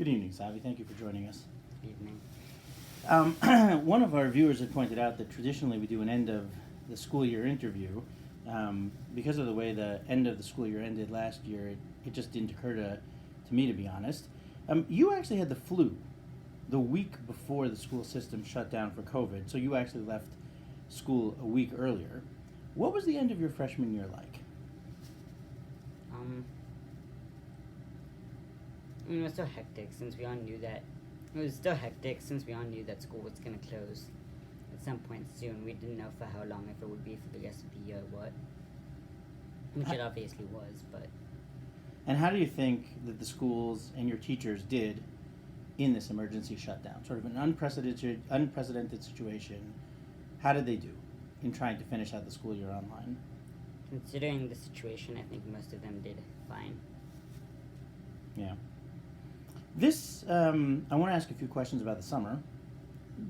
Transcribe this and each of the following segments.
Good evening, Savi. Thank you for joining us. Evening. One of our viewers had pointed out that traditionally we do an end of the school year interview. Because of the way the end of the school year ended last year, it just didn't occur to me, to be honest. You actually had the flu the week before the school system shut down for COVID, so you actually left school a week earlier. What was the end of your freshman year like? It was so hectic since we all knew that. It was still hectic since we all knew that school was gonna close at some point soon. We didn't know for how long, if it would be for the rest of the year or what. Which it obviously was, but. And how do you think that the schools and your teachers did in this emergency shutdown? Sort of an unprecedented situation. How did they do in trying to finish out the school year online? Considering the situation, I think most of them did fine. Yeah. This, I want to ask a few questions about the summer.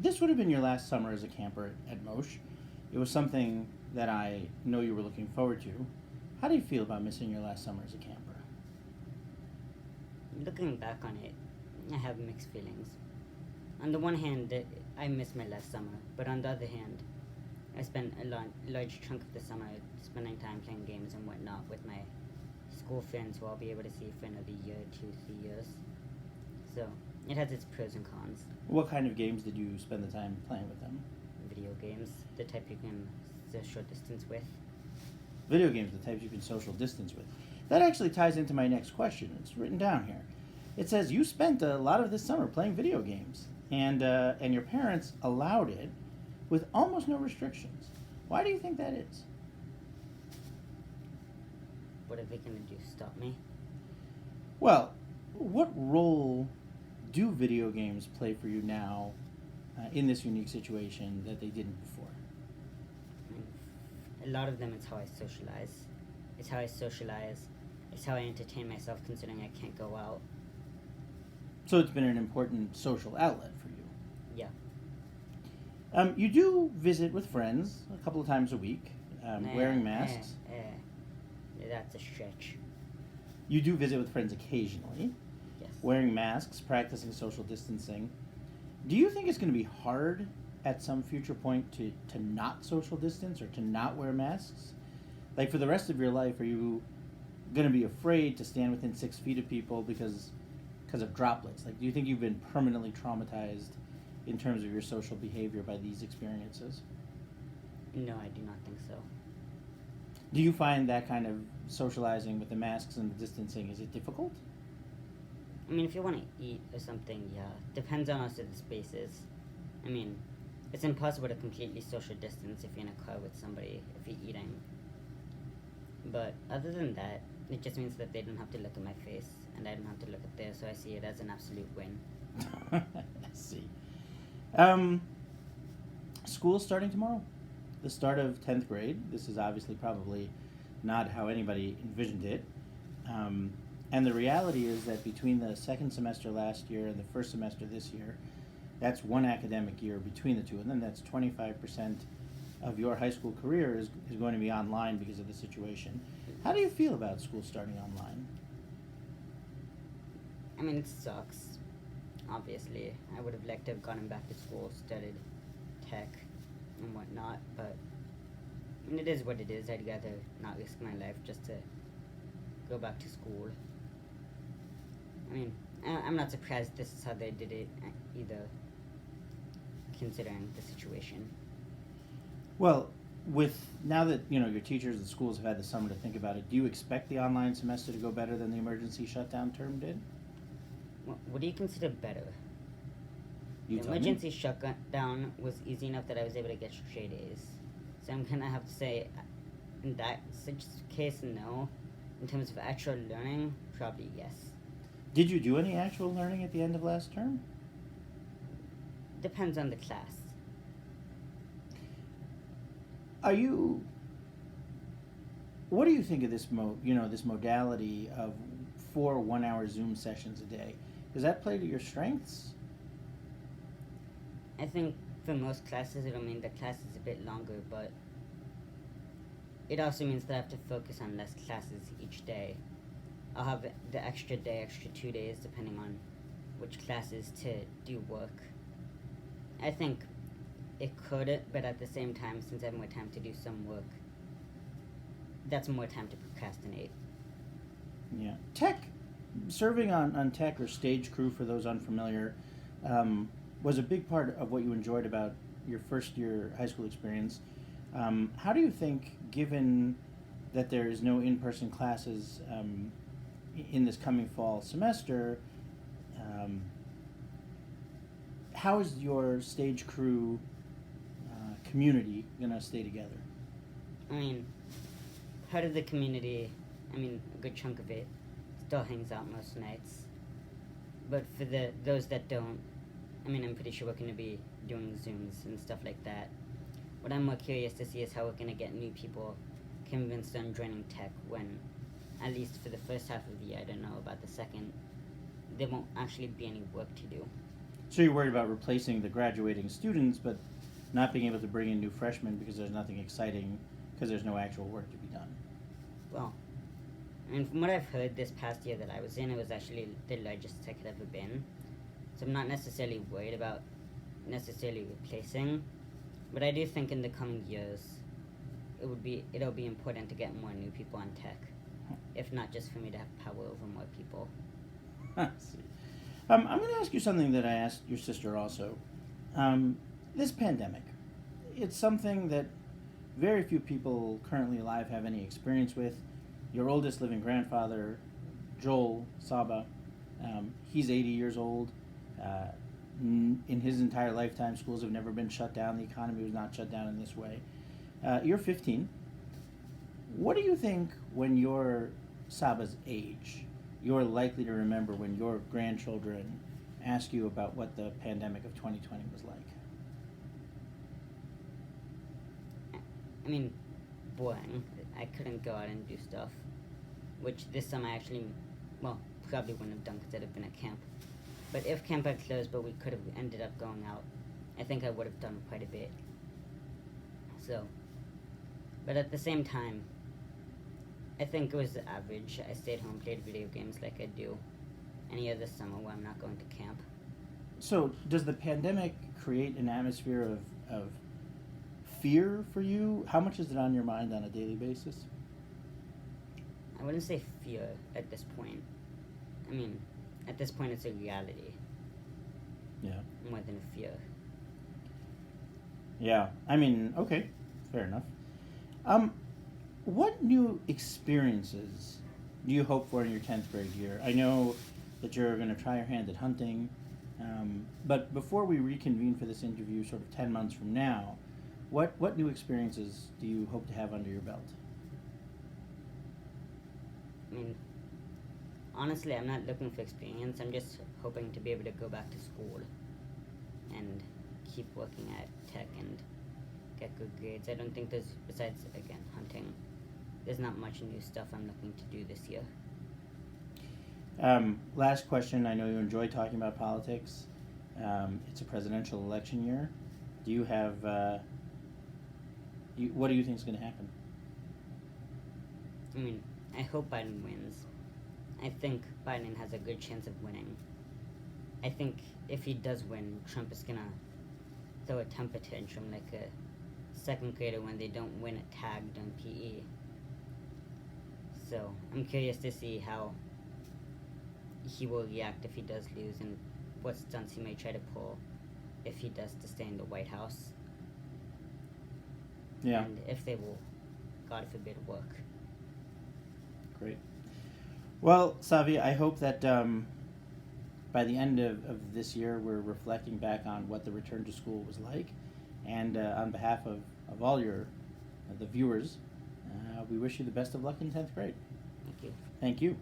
This would have been your last summer as a camper at Mosh. It was something that I know you were looking forward to. How do you feel about missing your last summer as a camper? Looking back on it, I have mixed feelings. On the one hand, I miss my last summer, but on the other hand, I spent a large chunk of the summer spending time playing games and whatnot with my school friends who I'll be able to see for another year, 2, 3 years. So, it has its pros and cons. What kind of games did you spend the time playing with them? Video games, the type you can social distance with. Video games, the types you can social distance with. That actually ties into my next question. It's written down here. It says you spent a lot of this summer playing video games, and your parents allowed it with almost no restrictions. Why do you think that is? What are they going to do, stop me? Well, what role do video games play for you now in this unique situation that they didn't before? A lot of them, it's how I socialize. It's how I entertain myself, considering I can't go out. So it's been an important social outlet for you. Yeah. You do visit with friends a couple of times a week, wearing masks. That's a stretch. You do visit with friends occasionally, Yes. wearing masks, practicing social distancing. Do you think it's going to be hard at some future point to not social distance or to not wear masks? Like for the rest of your life, are you going to be afraid to stand within 6 feet of people because of droplets? Like, do you think you've been permanently traumatized in terms of your social behavior by these experiences? No, I do not think so. Do you find that kind of socializing with the masks and the distancing, is it difficult? I mean, if you want to eat or something, yeah. Depends on also the spaces. I mean, it's impossible to completely social distance if you're in a car with somebody, if you're eating. But other than that, it just means that they don't have to look at my face, and I don't have to look at theirs, so I see it as an absolute win. I see. School's starting tomorrow. The start of 10th grade. This is obviously probably not how anybody envisioned it. And the reality is that between the second semester last year and the first semester this year, that's one academic year between the two, and then that's 25% of your high school career is going to be online because of the situation. How do you feel about school starting online? I mean, it sucks. Obviously, I would have liked to have gone back to school, studied tech and whatnot, but I mean, it is what it is. I'd rather not risk my life just to go back to school. I mean, I'm not surprised this is how they did it either, considering the situation. Well, with now that your teachers and schools have had the summer to think about it, do you expect the online semester to go better than the emergency shutdown term did? What do you consider better? You The tell me. emergency shutdown was easy enough that I was able to get straight A's. So I'm gonna have to say, in that case, no. In terms of actual learning, probably yes. Did you do any actual learning at the end of last term? Depends on the class. What do you think of this this modality of 4 1-hour Zoom sessions a day? Does that play to your strengths? I think for most classes it'll mean the class is a bit longer, but it also means that I have to focus on less classes each day. I'll have the extra day, extra 2 days, depending on which classes to do work. I think it could, but at the same time, since I have more time to do some work, that's more time to procrastinate. Yeah. Tech, serving on tech or stage crew, for those unfamiliar, was a big part of what you enjoyed about your first year high school experience. How do you think, given that there is no in-person classes in this coming fall semester, how is your stage crew community going to stay together? I mean, part of the community, a good chunk of it, still hangs out most nights. But for those that don't, I'm pretty sure we're going to be doing Zooms and stuff like that. What I'm more curious to see is how we're going to get new people convinced on joining tech when, at least for the first half of the year, I don't know about the second, there won't actually be any work to do. So you're worried about replacing the graduating students, but not being able to bring in new freshmen because there's nothing exciting, because there's no actual work to be done. Well, from what I've heard this past year that I was in, it was actually the largest tech had ever been. So I'm not necessarily worried about necessarily replacing, but I do think in the coming years, it'll be important to get more new people on tech, if not just for me to have power over more people. I see. I'm going to ask you something that I asked your sister also. This pandemic, it's something that very few people currently alive have any experience with. Your oldest living grandfather, Joel Saba, he's 80 years old. In his entire lifetime, schools have never been shut down. The economy was not shut down in this way. You're 15. What do you think, when you're Saba's age, you're likely to remember when your grandchildren ask you about what the pandemic of 2020 was like? Boring. I couldn't go out and do stuff, which this summer I actually, probably wouldn't have done because I'd have been at camp. But if camp had closed, but we could have ended up going out, I think I would have done quite a bit. So, but at the same time, I think it was the average. I stayed home, played video games like I do any other summer where I'm not going to camp. So, does the pandemic create an atmosphere of fear for you? How much is it on your mind on a daily basis? I wouldn't say fear at this point. At this point it's a reality. Yeah. More than a fear. Yeah. Okay. Fair enough. What new experiences do you hope for in your 10th grade year? I know that you're going to try your hand at hunting, but before we reconvene for this interview sort of 10 months from now, what new experiences do you hope to have under your belt? Honestly, I'm not looking for experience. I'm just hoping to be able to go back to school and keep working at tech and get good grades. I don't think there's, besides, again, hunting, there's not much new stuff I'm looking to do this year. Last question. I know you enjoy talking about politics. It's a presidential election year. Do you have, what do you think is going to happen? I hope Biden wins. I think Biden has a good chance of winning. I think if he does win, Trump is gonna throw a temper tantrum like a second grader when they don't win a tag on PE. So I'm curious to see how he will react if he does lose and what stunts he may try to pull if he does to stay in the White House. Yeah. And if they will, God forbid, work. Great. Well, Savi, I hope that by the end of this year, we're reflecting back on what the return to school was like. And on behalf of all the viewers, we wish you the best of luck in 10th grade. Thank you. Thank you.